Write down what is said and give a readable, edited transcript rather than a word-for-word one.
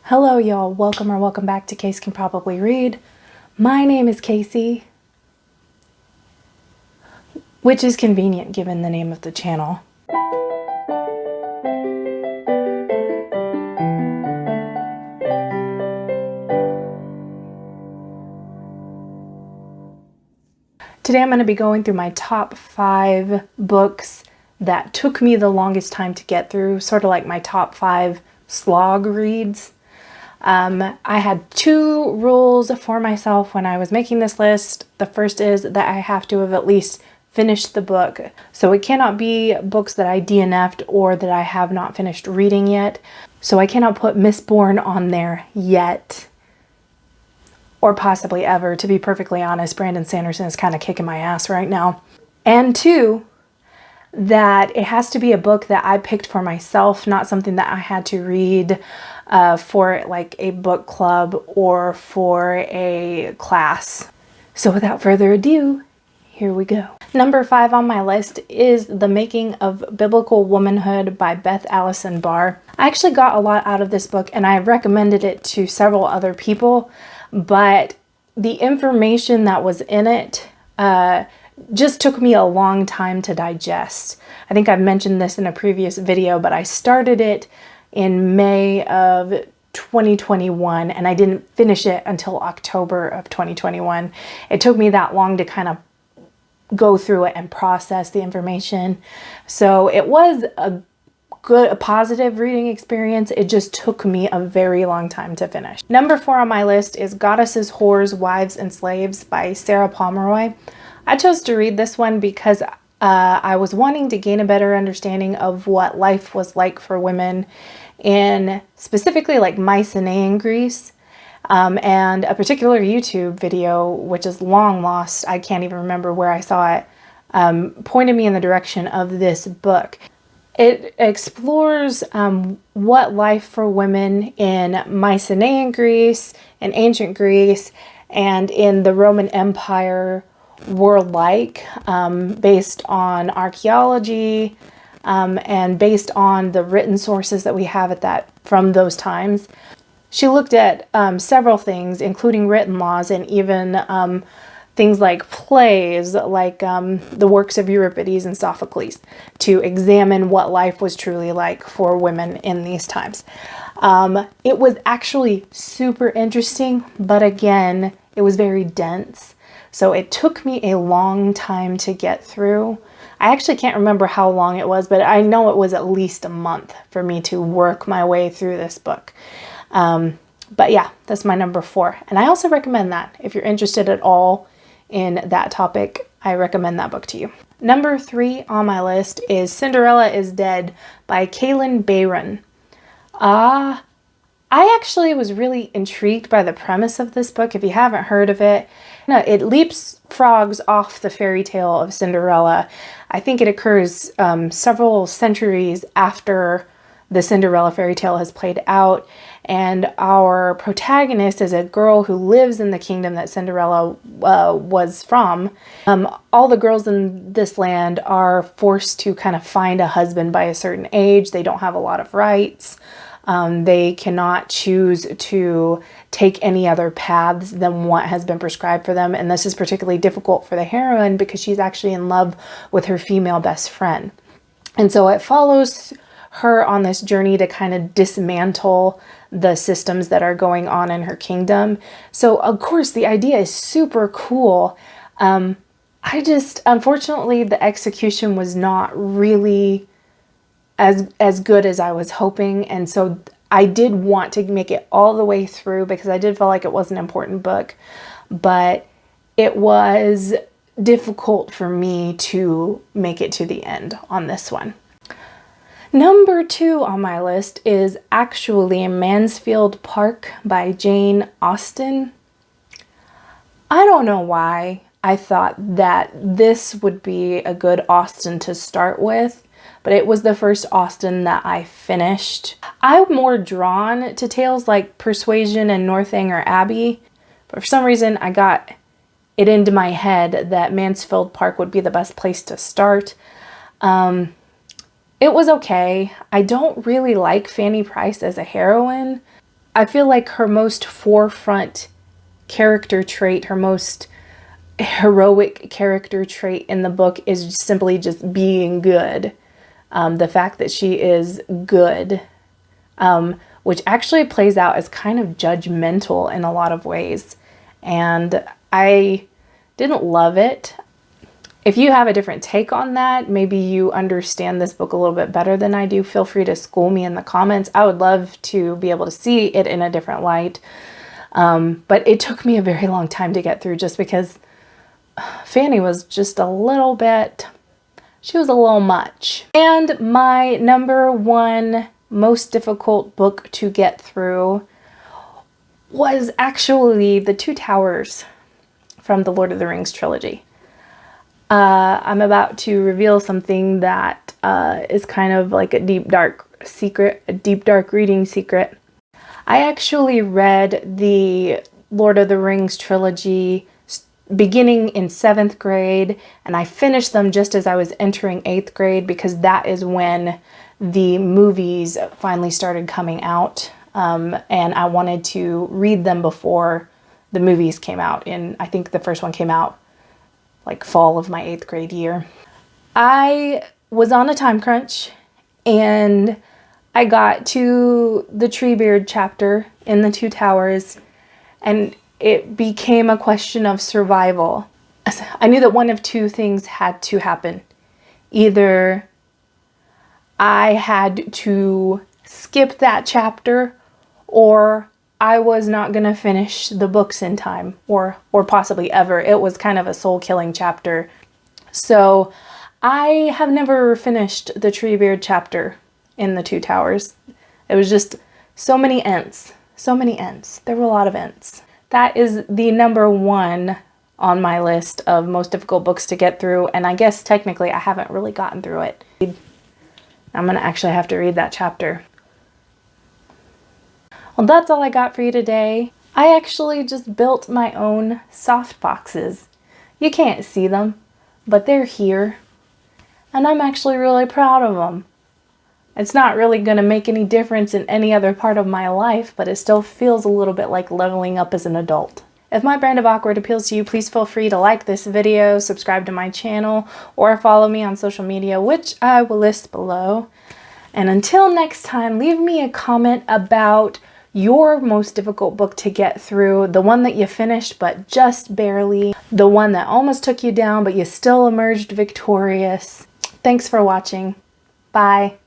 Hello y'all, welcome back to Case Can Probably Read. My name is Casey, which is convenient given the name of the channel. Today I'm going to be going through my top 5 books that took me the longest time to get through, sort of like my top 5 slog reads. I had 2 rules for myself when I was making this list. The first is that I have to have at least finished the book. So it cannot be books that I DNF'd or that I have not finished reading yet. So I cannot put Mistborn on there yet. Or possibly ever. To be perfectly honest, Brandon Sanderson is kind of kicking my ass right now. And 2, that it has to be a book that I picked for myself, not something that I had to read for like a book club or for a class. So without further ado, here we go. Number 5 on my list is The Making of Biblical Womanhood by Beth Allison Barr. I actually got a lot out of this book and I recommended it to several other people, but the information that was in it just took me a long time to digest. I think I've mentioned this in a previous video, but I started it in May of 2021 and I didn't finish it until October of 2021. It took me that long to kind of go through it and process the information. So it was a positive reading experience. It just took me a very long time to finish. Number 4 on my list is Goddesses, Whores, Wives, and Slaves by Sarah Pomeroy. I chose to read this one because I was wanting to gain a better understanding of what life was like for women in specifically like Mycenaean Greece, and a particular YouTube video, which is long lost, I can't even remember where I saw it, pointed me in the direction of this book. It explores what life for women in Mycenaean Greece, in ancient Greece, and in the Roman Empire were like, based on archaeology and based on the written sources that we have from those times. She looked at several things, including written laws and even things like plays, like the works of Euripides and Sophocles, to examine what life was truly like for women in these times. It was actually super interesting, but again, it was very dense. So it took me a long time to get through. I actually can't remember how long it was, but I know it was at least a month for me to work my way through this book. But yeah, that's my number 4. And I also recommend that. If you're interested at all in that topic, I recommend that book to you. Number 3 on my list is Cinderella is Dead by Kaylin Bayron. I actually was really intrigued by the premise of this book. If you haven't heard of it, it leapfrogs off the fairy tale of Cinderella. I think it occurs several centuries after the Cinderella fairy tale has played out, and our protagonist is a girl who lives in the kingdom that Cinderella was from. All the girls in this land are forced to kind of find a husband by a certain age. They don't have a lot of rights. They cannot choose to take any other paths than what has been prescribed for them. And this is particularly difficult for the heroine because she's actually in love with her female best friend. And so it follows her on this journey to kind of dismantle the systems that are going on in her kingdom. So of course the idea is super cool. Unfortunately, the execution was not really as good as I was hoping. And so I did want to make it all the way through because I did feel like it was an important book, but it was difficult for me to make it to the end on this one. Number 2 on my list is actually Mansfield Park by Jane Austen. I don't know why I thought that this would be a good Austen to start with, but it was the first Austen that I finished. I'm more drawn to tales like Persuasion and Northanger Abbey, but for some reason I got it into my head that Mansfield Park would be the best place to start. It was okay. I don't really like Fanny Price as a heroine. I feel like her most forefront character trait, her most heroic character trait in the book is simply just being good. The fact that she is good, which actually plays out as kind of judgmental in a lot of ways. And I didn't love it. If you have a different take on that, maybe you understand this book a little bit better than I do, feel free to school me in the comments. I would love to be able to see it in a different light. But it took me a very long time to get through just because Fanny was just a little bit, she was a little much. And my number one most difficult book to get through was actually The Two Towers from the Lord of the Rings trilogy. I'm about to reveal something that is kind of like a deep, dark secret, a deep, dark reading secret. I actually read the Lord of the Rings trilogy beginning in 7th grade, and I finished them just as I was entering 8th grade because that is when the movies finally started coming out, and I wanted to read them before the movies came out. And I think the first one came out like fall of my 8th grade year. I was on a time crunch and I got to the Treebeard chapter in The Two Towers and it became a question of survival. I knew that one of two things had to happen. Either I had to skip that chapter or I was not going to finish the books in time or possibly ever. It was kind of a soul-killing chapter. So I have never finished the Treebeard chapter in The Two Towers. It was just so many ents. So many ents. There were a lot of ents. That is the number one on my list of most difficult books to get through. And I guess technically I haven't really gotten through it. I'm going to actually have to read that chapter. Well, that's all I got for you today. I actually just built my own soft boxes. You can't see them, but they're here. And I'm actually really proud of them. It's not really going to make any difference in any other part of my life, but it still feels a little bit like leveling up as an adult. If my brand of awkward appeals to you, please feel free to like this video, subscribe to my channel, or follow me on social media, which I will list below. And until next time, leave me a comment about your most difficult book to get through, the one that you finished but just barely, the one that almost took you down but you still emerged victorious. Thanks for watching. Bye.